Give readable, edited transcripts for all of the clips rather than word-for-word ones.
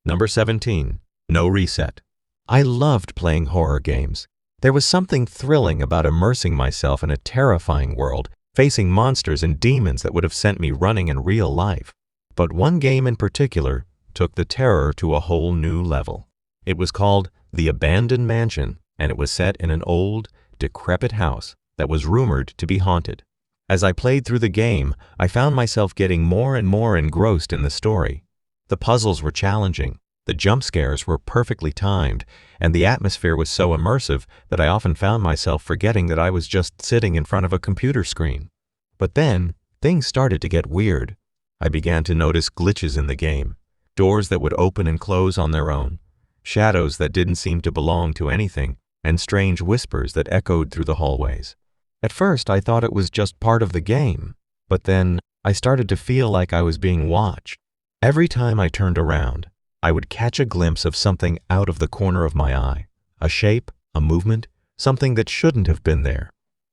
Number 17. No reset. I loved playing horror games. There was something thrilling about immersing myself in a terrifying world, facing monsters and demons that would have sent me running in real life. But one game in particular took the terror to a whole new level. It was called The Abandoned Mansion, and it was set in an old, decrepit house that was rumored to be haunted. As I played through the game, I found myself getting more and more engrossed in the story. The puzzles were challenging, the jump scares were perfectly timed, and the atmosphere was so immersive that I often found myself forgetting that I was just sitting in front of a computer screen. But then, things started to get weird. I began to notice glitches in the game, doors that would open and close on their own, shadows that didn't seem to belong to anything, and strange whispers that echoed through the hallways. At first, I thought it was just part of the game, but then I started to feel like I was being watched. Every time I turned around, I would catch a glimpse of something out of the corner of my eye, a shape, a movement, something that shouldn't have been there.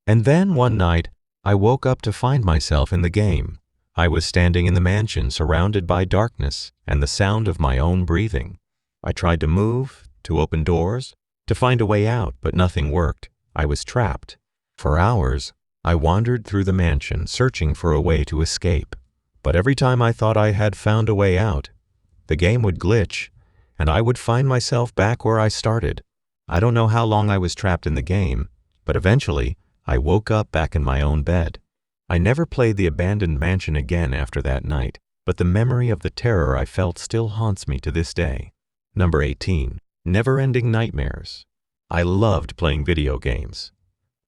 And then one night, I woke up to find myself in the game. I was standing in the mansion surrounded by darkness and the sound of my own breathing. I tried to move, to open doors, to find a way out, but nothing worked. I was trapped. For hours, I wandered through the mansion searching for a way to escape. But every time I thought I had found a way out, the game would glitch, and I would find myself back where I started. I don't know how long I was trapped in the game, but eventually, I woke up back in my own bed. I never played The Abandoned Mansion again after that night, but the memory of the terror I felt still haunts me to this day. Number 18. Never-ending nightmares. I loved playing video games.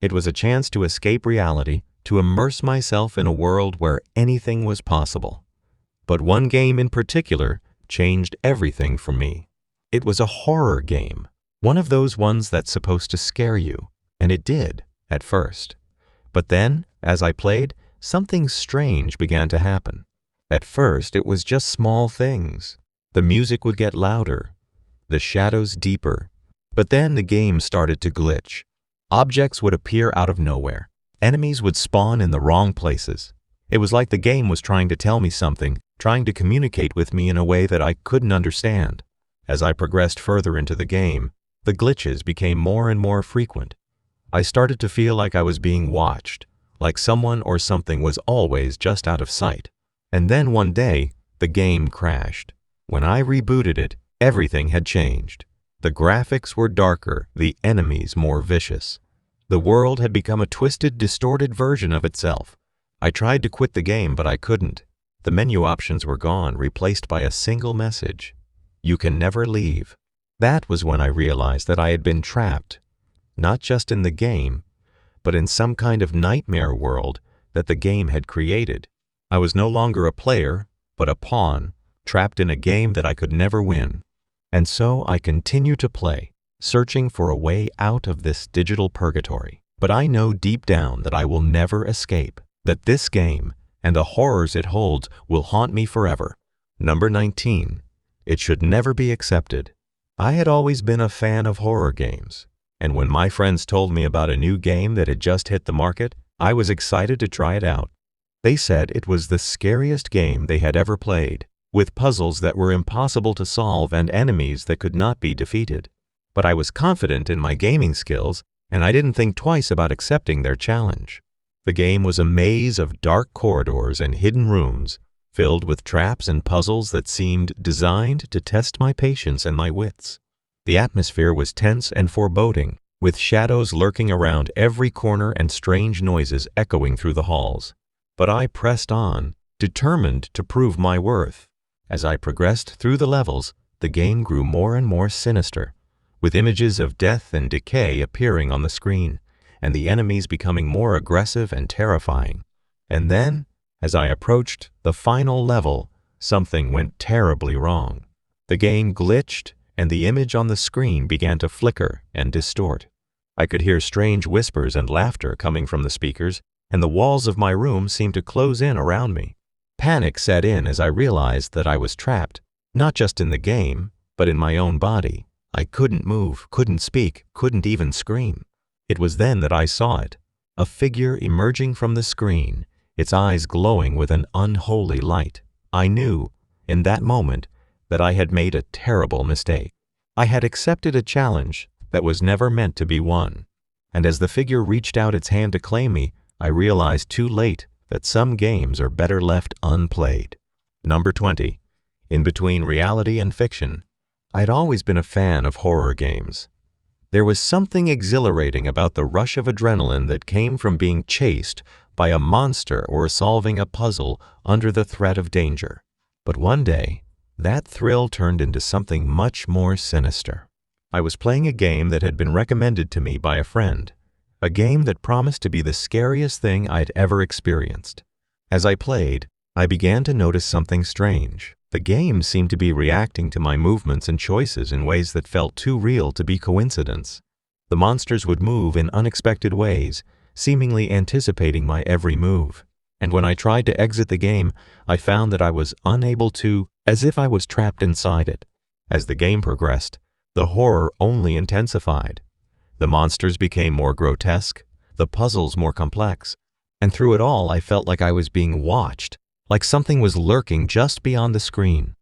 It was a chance to escape reality, to immerse myself in a world where anything was possible. But one game in particular changed everything for me. It was a horror game, one of those ones that's supposed to scare you, and it did at first. But then, as I played, something strange began to happen. At first, it was just small things. The music would get louder, the shadows deeper, but then the game started to glitch. Objects would appear out of nowhere. Enemies would spawn in the wrong places. It was like the game was trying to tell me something, trying to communicate with me in a way that I couldn't understand. As I progressed further into the game, the glitches became more and more frequent. I started to feel like I was being watched, like someone or something was always just out of sight. And then one day, the game crashed. When I rebooted it, everything had changed. The graphics were darker, the enemies more vicious. The world had become a twisted, distorted version of itself. I tried to quit the game, but I couldn't. The menu options were gone, replaced by a single message: "You can never leave." That was when I realized that I had been trapped, not just in the game, but in some kind of nightmare world that the game had created. I was no longer a player, but a pawn, trapped in a game that I could never win. And so I continue to play, searching for a way out of this digital purgatory. But I know deep down that I will never escape, that this game and the horrors it holds will haunt me forever. Number 19. It should never be accepted. I had always been a fan of horror games, and when my friends told me about a new game that had just hit the market, I was excited to try it out. They said it was the scariest game they had ever played, with puzzles that were impossible to solve and enemies that could not be defeated. But I was confident in my gaming skills, and I didn't think twice about accepting their challenge. The game was a maze of dark corridors and hidden rooms, filled with traps and puzzles that seemed designed to test my patience and my wits. The atmosphere was tense and foreboding, with shadows lurking around every corner and strange noises echoing through the halls. But I pressed on, determined to prove my worth. As I progressed through the levels, the game grew more and more sinister, with images of death and decay appearing on the screen, and the enemies becoming more aggressive and terrifying. And then, as I approached the final level, something went terribly wrong. The game glitched, and the image on the screen began to flicker and distort. I could hear strange whispers and laughter coming from the speakers, and the walls of my room seemed to close in around me. Panic set in as I realized that I was trapped, not just in the game, but in my own body. I couldn't move, couldn't speak, couldn't even scream. It was then that I saw it, a figure emerging from the screen, its eyes glowing with an unholy light. I knew, in that moment, that I had made a terrible mistake. I had accepted a challenge that was never meant to be won. And as the figure reached out its hand to claim me, I realized too late that some games are better left unplayed. Number 20. In between reality and fiction. I'd always been a fan of horror games. There was something exhilarating about the rush of adrenaline that came from being chased by a monster or solving a puzzle under the threat of danger. But one day, that thrill turned into something much more sinister. I was playing a game that had been recommended to me by a friend, a game that promised to be the scariest thing I'd ever experienced. As I played, I began to notice something strange. The game seemed to be reacting to my movements and choices in ways that felt too real to be coincidence. The monsters would move in unexpected ways, seemingly anticipating my every move. And when I tried to exit the game, I found that I was unable to, as if I was trapped inside it. As the game progressed, the horror only intensified. The monsters became more grotesque, the puzzles more complex, and through it all I felt like I was being watched, like something was lurking just beyond the screen.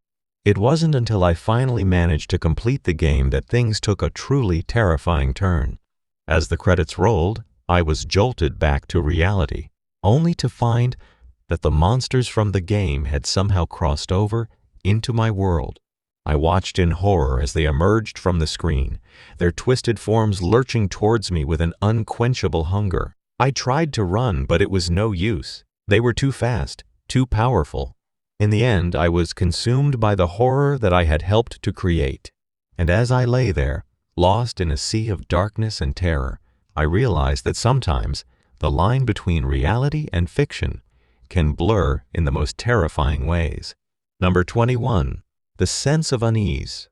It wasn't until I finally managed to complete the game that things took a truly terrifying turn. As the credits rolled, I was jolted back to reality, only to find that the monsters from the game had somehow crossed over into my world. I watched in horror as they emerged from the screen, their twisted forms lurching towards me with an unquenchable hunger. I tried to run, but it was no use. They were too fast, too powerful. In the end, I was consumed by the horror that I had helped to create. And as I lay there, lost in a sea of darkness and terror, I realized that sometimes the line between reality and fiction can blur in the most terrifying ways. Number 21. The sense of unease.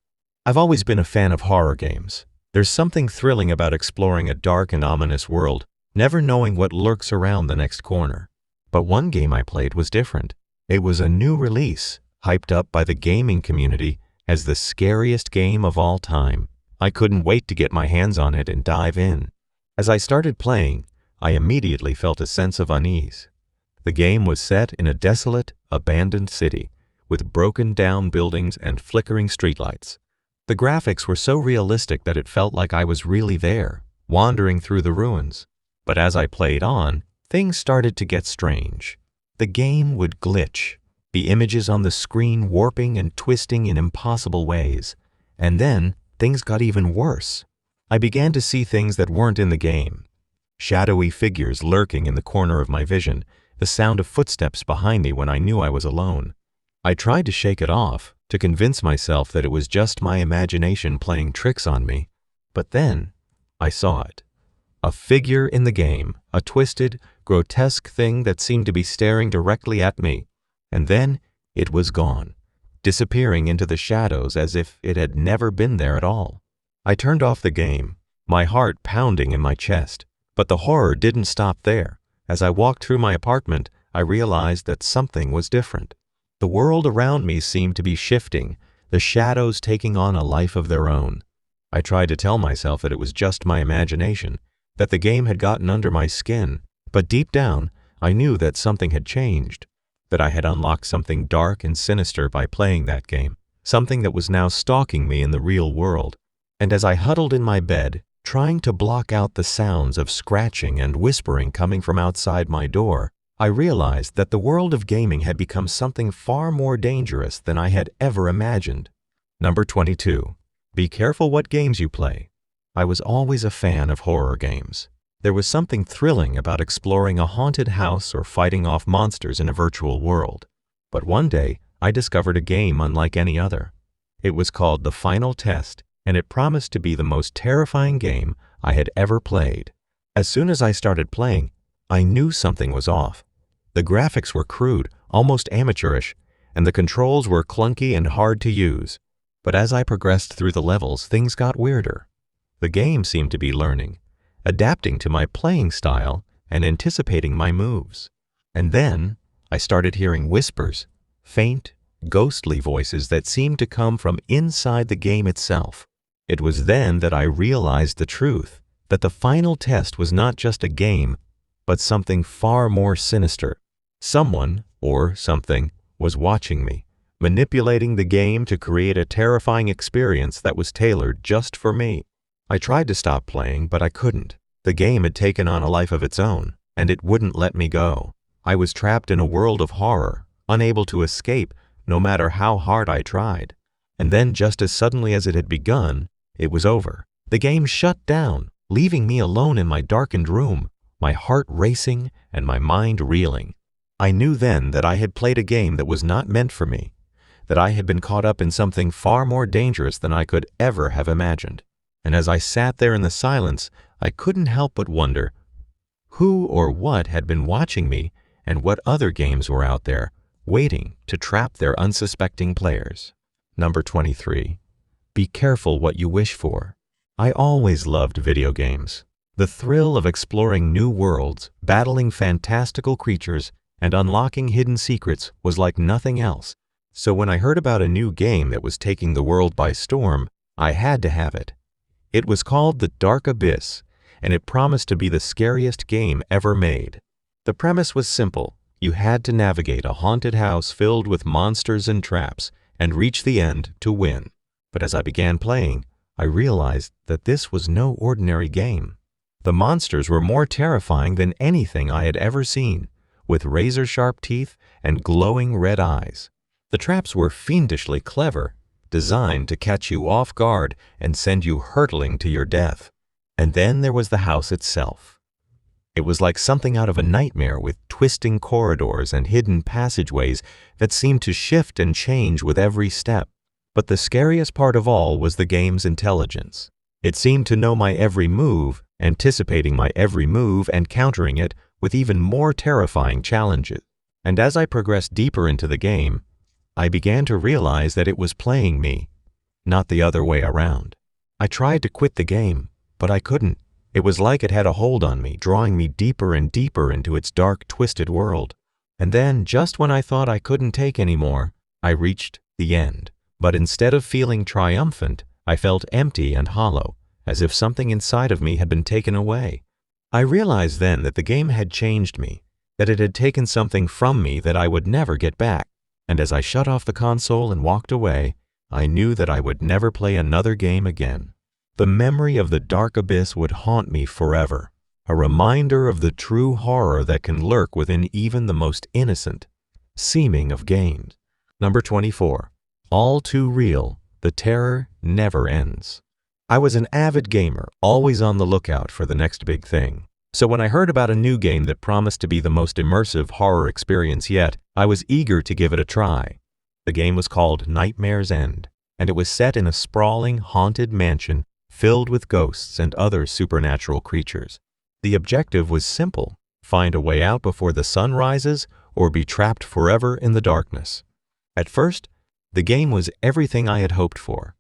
I've always been a fan of horror games. There's something thrilling about exploring a dark and ominous world, never knowing what lurks around the next corner. But one game I played was different. It was a new release, hyped up by the gaming community as the scariest game of all time. I couldn't wait to get my hands on it and dive in. As I started playing, I immediately felt a sense of unease. The game was set in a desolate, abandoned city, with broken down buildings and flickering streetlights. The graphics were so realistic that it felt like I was really there, wandering through the ruins. But as I played on, things started to get strange. The game would glitch, the images on the screen warping and twisting in impossible ways. And then, things got even worse. I began to see things that weren't in the game. Shadowy figures lurking in the corner of my vision, the sound of footsteps behind me when I knew I was alone. I tried to shake it off, to convince myself that it was just my imagination playing tricks on me. But then, I saw it. A figure in the game, a twisted, grotesque thing that seemed to be staring directly at me. And then, it was gone, disappearing into the shadows as if it had never been there at all. I turned off the game, my heart pounding in my chest. But the horror didn't stop there. As I walked through my apartment, I realized that something was different. The world around me seemed to be shifting, the shadows taking on a life of their own. I tried to tell myself that it was just my imagination, that the game had gotten under my skin, but deep down, I knew that something had changed, that I had unlocked something dark and sinister by playing that game, something that was now stalking me in the real world. And as I huddled in my bed, trying to block out the sounds of scratching and whispering coming from outside my door, I realized that the world of gaming had become something far more dangerous than I had ever imagined. Number 22. Be careful what games you play. I was always a fan of horror games. There was something thrilling about exploring a haunted house or fighting off monsters in a virtual world. But one day, I discovered a game unlike any other. It was called The Final Test, and it promised to be the most terrifying game I had ever played. As soon as I started playing, I knew something was off. The graphics were crude, almost amateurish, and the controls were clunky and hard to use. But as I progressed through the levels, things got weirder. The game seemed to be learning, adapting to my playing style and anticipating my moves. And then, I started hearing whispers, faint, ghostly voices that seemed to come from inside the game itself. It was then that I realized the truth, that the final test was not just a game, but something far more sinister. Someone, or something, was watching me, manipulating the game to create a terrifying experience that was tailored just for me. I tried to stop playing, but I couldn't. The game had taken on a life of its own, and it wouldn't let me go. I was trapped in a world of horror, unable to escape no matter how hard I tried. And then, just as suddenly as it had begun, it was over. The game shut down, leaving me alone in my darkened room, my heart racing and my mind reeling. I knew then that I had played a game that was not meant for me, that I had been caught up in something far more dangerous than I could ever have imagined. And as I sat there in the silence, I couldn't help but wonder who or what had been watching me and what other games were out there waiting to trap their unsuspecting players. Number 23. Be careful what you wish for. I always loved video games. The thrill of exploring new worlds, battling fantastical creatures, and unlocking hidden secrets was like nothing else. So when I heard about a new game that was taking the world by storm, I had to have it. It was called The Dark Abyss, and it promised to be the scariest game ever made. The premise was simple. You had to navigate a haunted house filled with monsters and traps and reach the end to win. But as I began playing, I realized that this was no ordinary game. The monsters were more terrifying than anything I had ever seen, with razor-sharp teeth and glowing red eyes. The traps were fiendishly clever, designed to catch you off guard and send you hurtling to your death. And then there was the house itself. It was like something out of a nightmare, with twisting corridors and hidden passageways that seemed to shift and change with every step. But the scariest part of all was the game's intelligence. It seemed to know my every move, anticipating my every move and countering it with even more terrifying challenges. And as I progressed deeper into the game, I began to realize that it was playing me, not the other way around. I tried to quit the game, but I couldn't. It was like it had a hold on me, drawing me deeper and deeper into its dark, twisted world. And then, just when I thought I couldn't take any more, I reached the end. But instead of feeling triumphant, I felt empty and hollow, as if something inside of me had been taken away. I realized then that the game had changed me, that it had taken something from me that I would never get back. And as I shut off the console and walked away, I knew that I would never play another game again. The memory of the Dark Abyss would haunt me forever, a reminder of the true horror that can lurk within even the most innocent seeming of games. Number 24. All too real, the terror never ends. I was an avid gamer, always on the lookout for the next big thing. So when I heard about a new game that promised to be the most immersive horror experience yet, I was eager to give it a try. The game was called Nightmare's End, and it was set in a sprawling, haunted mansion filled with ghosts and other supernatural creatures. The objective was simple: find a way out before the sun rises or be trapped forever in the darkness. At first, the game was everything I had hoped for.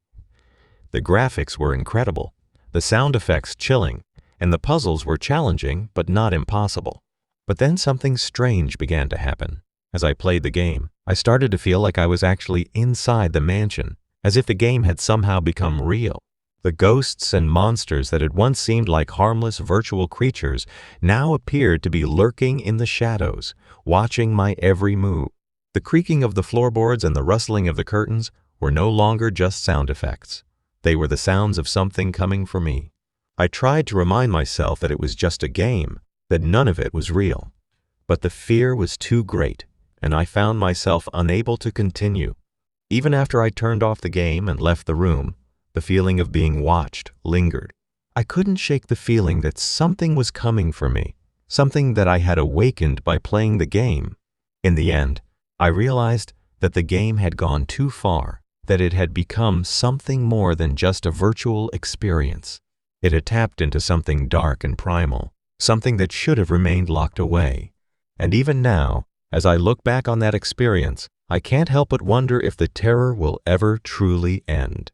The graphics were incredible, the sound effects chilling, and the puzzles were challenging but not impossible. But then something strange began to happen. As I played the game, I started to feel like I was actually inside the mansion, as if the game had somehow become real. The ghosts and monsters that had once seemed like harmless virtual creatures now appeared to be lurking in the shadows, watching my every move. The creaking of the floorboards and the rustling of the curtains were no longer just sound effects. They were the sounds of something coming for me. I tried to remind myself that it was just a game, that none of it was real. But the fear was too great, and I found myself unable to continue. Even after I turned off the game and left the room, the feeling of being watched lingered. I couldn't shake the feeling that something was coming for me, something that I had awakened by playing the game. In the end, I realized that the game had gone too far, that it had become something more than just a virtual experience. It had tapped into something dark and primal, something that should have remained locked away. And even now, as I look back on that experience, I can't help but wonder if the terror will ever truly end.